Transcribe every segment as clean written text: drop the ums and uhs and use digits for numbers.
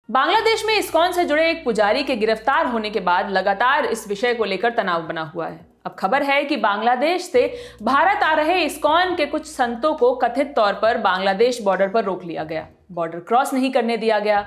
बांग्लादेश में इस्कॉन से जुड़े एक पुजारी के गिरफ्तार होने के बाद लगातार इस विषय को लेकर तनाव बना हुआ है। अब खबर है कि बांग्लादेश से भारत आ रहे इस्कॉन के कुछ संतों को कथित तौर पर बांग्लादेश बॉर्डर पर रोक लिया गया, बॉर्डर क्रॉस नहीं करने दिया गया।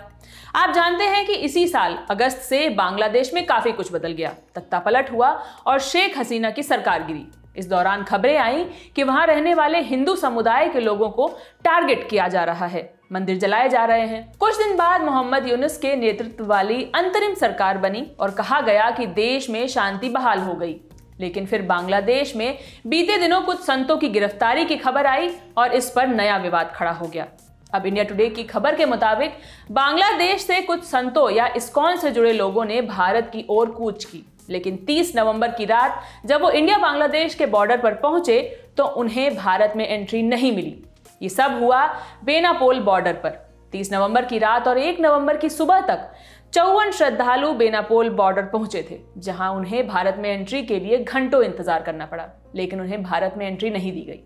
आप जानते हैं कि इसी साल अगस्त से बांग्लादेश में काफी कुछ बदल गया, तख्तापलट हुआ और शेख हसीना की सरकार गिरी। इस दौरान खबरें आई कि वहां रहने वाले हिंदू समुदाय के लोगों को टारगेट किया जा रहा है, मंदिर जलाए जा रहे हैं। कुछ दिन बाद मोहम्मद यूनुस के नेतृत्व वाली अंतरिम सरकार बनी और कहा गया कि देश में शांति बहाल हो गई। लेकिन फिर बांग्लादेश में बीते दिनों कुछ संतों की गिरफ्तारी की खबर आई और इस पर नया विवाद खड़ा हो गया। अब इंडिया टुडे की खबर के मुताबिक बांग्लादेश से कुछ संतों या इस्कॉन से जुड़े लोगों ने भारत की ओर कूच की, लेकिन 30 नवंबर की रात जब वो इंडिया बांग्लादेश के बॉर्डर पर पहुंचे तो उन्हें भारत में एंट्री नहीं मिली। ये सब हुआ बेनापोल बॉर्डर पर 30 नवंबर की रात और 1 नवंबर की सुबह तक 54 श्रद्धालु बेनापोल बॉर्डर पहुंचे थे, जहां उन्हें भारत में एंट्री के लिए घंटों इंतजार करना पड़ा, लेकिन उन्हें भारत में एंट्री नहीं दी गई।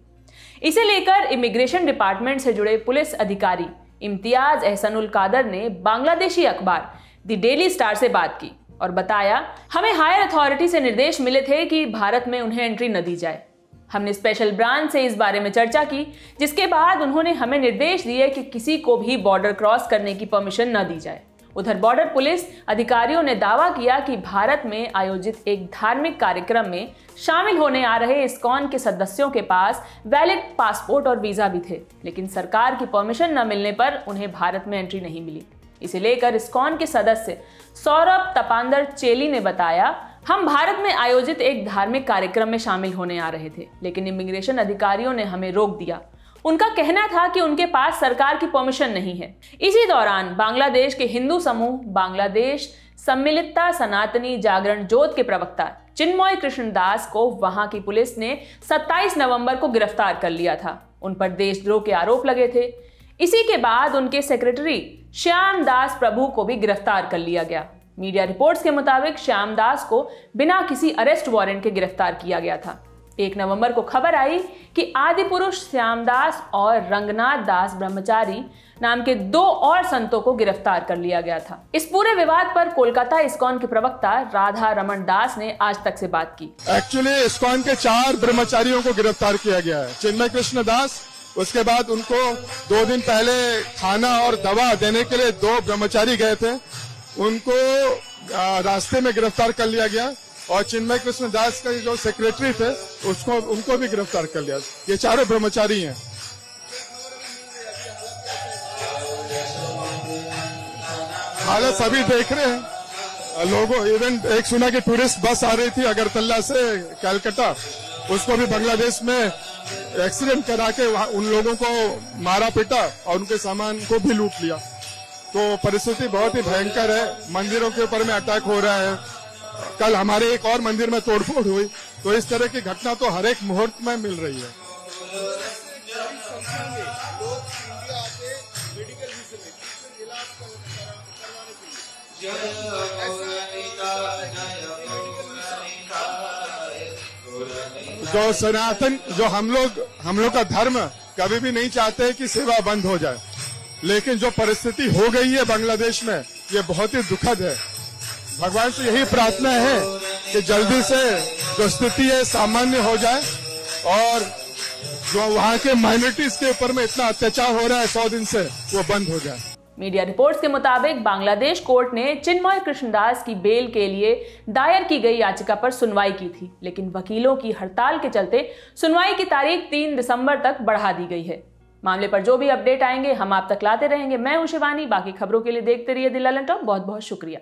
इसे लेकर इमिग्रेशन डिपार्टमेंट से जुड़े पुलिस अधिकारी इम्तियाज एहसनुल कादर ने बांग्लादेशी अखबार द डेली स्टार से बात की और बताया, हमें हायर अथॉरिटी से निर्देश मिले थे कि भारत में उन्हें एंट्री न दी जाए। हमने स्पेशल ब्रांच से इस बारे में चर्चा की, जिसके बाद उन्होंने हमें निर्देश दिए कि किसी को भी बॉर्डर क्रॉस करने की परमिशन न दी जाए। उधर बॉर्डर पुलिस अधिकारियों ने दावा किया कि भारत में आयोजित एक धार्मिक कार्यक्रम में शामिल होने आ रहे इस्कॉन के सदस्यों के पास वैलिड पासपोर्ट और वीजा भी थे, लेकिन सरकार की परमिशन न मिलने पर उन्हें भारत में एंट्री नहीं मिली। इसे लेकर इस्कॉन के सदस्य सौरभ तपांदर चेली ने बताया, हम भारत में आयोजित एक धार्मिक कार्यक्रम में शामिल होने आ रहे थे, लेकिन इमिग्रेशन अधिकारियों ने हमें रोक दिया। उनका कहना था कि उनके पास सरकार की परमिशन नहीं है। इसी दौरान बांग्लादेश के हिंदू समूह बांग्लादेश सम्मिलितता सनातनी जागरण जोत के प्रवक्ता चिन्मय कृष्ण दास को वहां की पुलिस ने 27 नवंबर को गिरफ्तार कर लिया था। उन पर देशद्रोह के आरोप लगे थे। इसी के बाद उनके सेक्रेटरी श्याम दास प्रभु को भी गिरफ्तार कर लिया गया। मीडिया रिपोर्ट्स के मुताबिक श्याम दास को बिना किसी अरेस्ट वारंट के गिरफ्तार किया गया था। 1 नवंबर को खबर आई कि आदि पुरुष श्यामदास और रंगनाथ दास ब्रह्मचारी नाम के 2 और संतों को गिरफ्तार कर लिया गया था। इस पूरे विवाद पर कोलकाता इस्कॉन के प्रवक्ता राधा रमन दास ने आज तक से बात की। एक्चुअली इस्कॉन के 4 ब्रह्मचारियों को गिरफ्तार किया गया है। चिन्मय कृष्ण दास, उसके बाद उनको 2 दिन पहले खाना और दवा देने के लिए 2 ब्रह्मचारी गए थे, उनको रास्ते में गिरफ्तार कर लिया गया। और चिन्मय कृष्ण दास का जो सेक्रेटरी थे उनको भी गिरफ्तार कर लिया। ये 4 ब्रह्मचारी हैं। हालत सभी देख रहे हैं लोगों। इवन एक सुना कि टूरिस्ट बस आ रही थी अगरतला से कलकत्ता, उसको भी बांग्लादेश में एक्सीडेंट करा के उन लोगों को मारा पीटा और उनके सामान को भी लूट लिया। तो परिस्थिति बहुत ही भयंकर है। मंदिरों के ऊपर में अटैक हो रहा है। कल हमारे एक और मंदिर में तोड़फोड़ हुई। तो इस तरह की घटना तो हर एक मुहूर्त में मिल रही है। जो सनातन जो हम लोग का धर्म कभी भी नहीं चाहते कि सेवा बंद हो जाए, लेकिन जो परिस्थिति हो गई है बांग्लादेश में, ये बहुत ही दुखद है। भगवान से यही प्रार्थना है कि जल्दी से जो स्थिति है सामान्य हो जाए और जो वहाँ के माइनॉरिटीज के ऊपर में इतना अत्याचार हो रहा है 100 दिन से, वो बंद हो जाए। मीडिया रिपोर्ट्स के मुताबिक बांग्लादेश कोर्ट ने चिन्मय कृष्णदास की बेल के लिए दायर की गई याचिका पर सुनवाई की थी, लेकिन वकीलों की हड़ताल के चलते सुनवाई की तारीख 3 दिसंबर तक बढ़ा दी गई है। मामले पर जो भी अपडेट आएंगे हम आप तक लाते रहेंगे। मैं हूं शिवानी। बाकी खबरों के लिए देखते रहिए द ललन टॉप। बहुत बहुत शुक्रिया।